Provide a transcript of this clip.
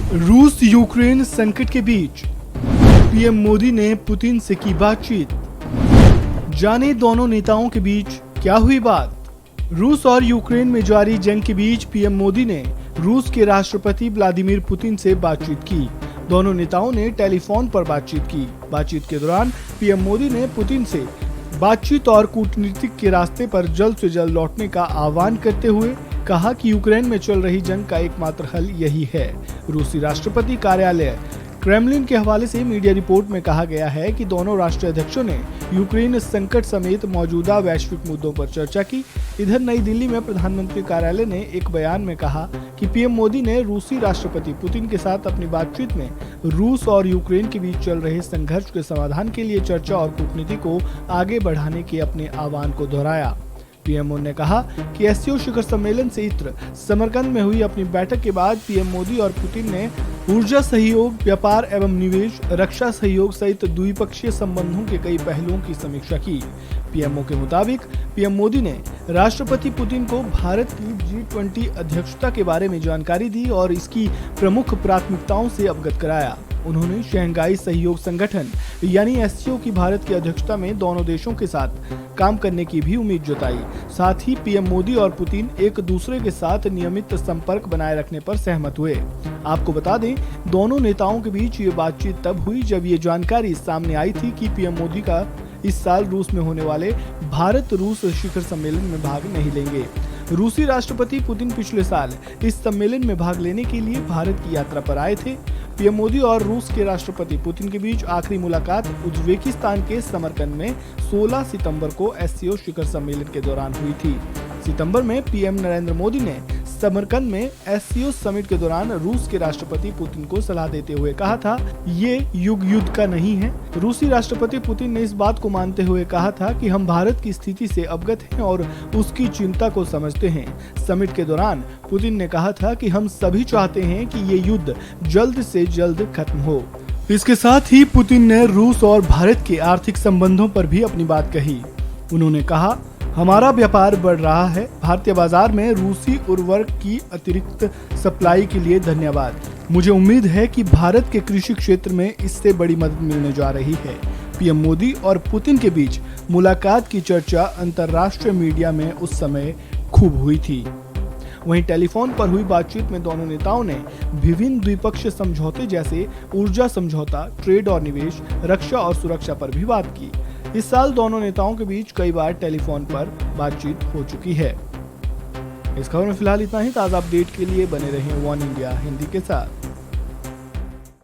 रूस यूक्रेन संकट के बीच पीएम मोदी ने पुतिन से की बातचीत। जाने दोनों नेताओं के बीच क्या हुई बात। रूस और यूक्रेन में जारी जंग के बीच पीएम मोदी ने रूस के राष्ट्रपति व्लादिमीर पुतिन से बातचीत की। दोनों नेताओं ने टेलीफोन पर बातचीत की। बातचीत के दौरान पीएम मोदी ने पुतिन से बातचीत और कूटनीतिक के रास्ते पर जल्द से जल्द लौटने का आह्वान करते हुए कहा कि यूक्रेन में चल रही जंग का एकमात्र हल यही है। रूसी राष्ट्रपति कार्यालय क्रेमलिन के हवाले से मीडिया रिपोर्ट में कहा गया है कि दोनों राष्ट्राध्यक्षों ने यूक्रेन संकट समेत मौजूदा वैश्विक मुद्दों पर चर्चा की। इधर नई दिल्ली में प्रधानमंत्री कार्यालय ने एक बयान में कहा कि पीएम मोदी ने रूसी राष्ट्रपति पुतिन के साथ अपनी बातचीत में रूस और यूक्रेन के बीच चल रहे संघर्ष के समाधान के लिए चर्चा और कूटनीति को आगे बढ़ाने के अपने आह्वान को दोहराया। पीएम ने कहा कि एससीओ शिखर सम्मेलन से इत्र समरकंद में हुई अपनी बैठक के बाद पीएम मोदी और पुतिन ने ऊर्जा सहयोग, व्यापार एवं निवेश, रक्षा सहयोग सहित द्विपक्षीय संबंधों के कई पहलुओं की समीक्षा की। पीएमओ के मुताबिक पीएम मोदी ने राष्ट्रपति पुतिन को भारत की G20 अध्यक्षता के बारे में जानकारी दी और इसकी प्रमुख प्राथमिकताओं से अवगत कराया। उन्होंने शंघाई सहयोग संगठन यानी एससीओ की भारत की अध्यक्षता में दोनों देशों के साथ काम करने की भी उम्मीद जताई। साथ ही पीएम मोदी और पुतिन एक दूसरे के साथ नियमित संपर्क बनाए रखने पर सहमत हुए। आपको बता दें, दोनों नेताओं के बीच ये बातचीत तब हुई जब ये जानकारी सामने आई थी कि पीएम मोदी का इस साल रूस में होने वाले भारत रूस शिखर सम्मेलन में भाग नहीं लेंगे। रूसी राष्ट्रपति पुतिन पिछले साल इस सम्मेलन में भाग लेने के लिए भारत की यात्रा पर आए थे। पीएम मोदी और रूस के राष्ट्रपति पुतिन के बीच आखिरी मुलाकात उज्बेकिस्तान के समरकंद में 16 सितंबर को एससीओ शिखर सम्मेलन के दौरान हुई थी। सितंबर में पीएम नरेंद्र मोदी ने समरकंद में एससीओ समिट के दौरान रूस के राष्ट्रपति पुतिन को सलाह देते हुए कहा था, ये युद्ध का नहीं है। रूसी राष्ट्रपति पुतिन ने इस बात को मानते हुए कहा था कि हम भारत की स्थिति से अवगत हैं और उसकी चिंता को समझते हैं। समिट के दौरान पुतिन ने कहा था कि हम सभी चाहते हैं कि ये युद्ध जल्द से जल्द खत्म हो। इसके साथ ही पुतिन ने रूस और भारत के आर्थिक संबंधों पर भी अपनी बात कही। उन्होंने कहा, हमारा व्यापार बढ़ रहा है। भारतीय बाजार में रूसी उर्वरक की अतिरिक्त सप्लाई के लिए धन्यवाद। मुझे उम्मीद है कि भारत के कृषि क्षेत्र में इससे बड़ी मदद मिलने जा रही है। पीएम मोदी और पुतिन के बीच मुलाकात की चर्चा अंतर्राष्ट्रीय मीडिया में उस समय खूब हुई थी। वहीं टेलीफोन पर हुई बातचीत में दोनों नेताओं ने विभिन्न द्विपक्षीय समझौते जैसे ऊर्जा समझौता, ट्रेड और निवेश, रक्षा और सुरक्षा पर भी बात की। इस साल दोनों नेताओं के बीच कई बार टेलीफोन पर बातचीत हो चुकी है। इस खबर में फिलहाल इतना ही। ताज़ा अपडेट के लिए बने रहें वन इंडिया हिंदी के साथ।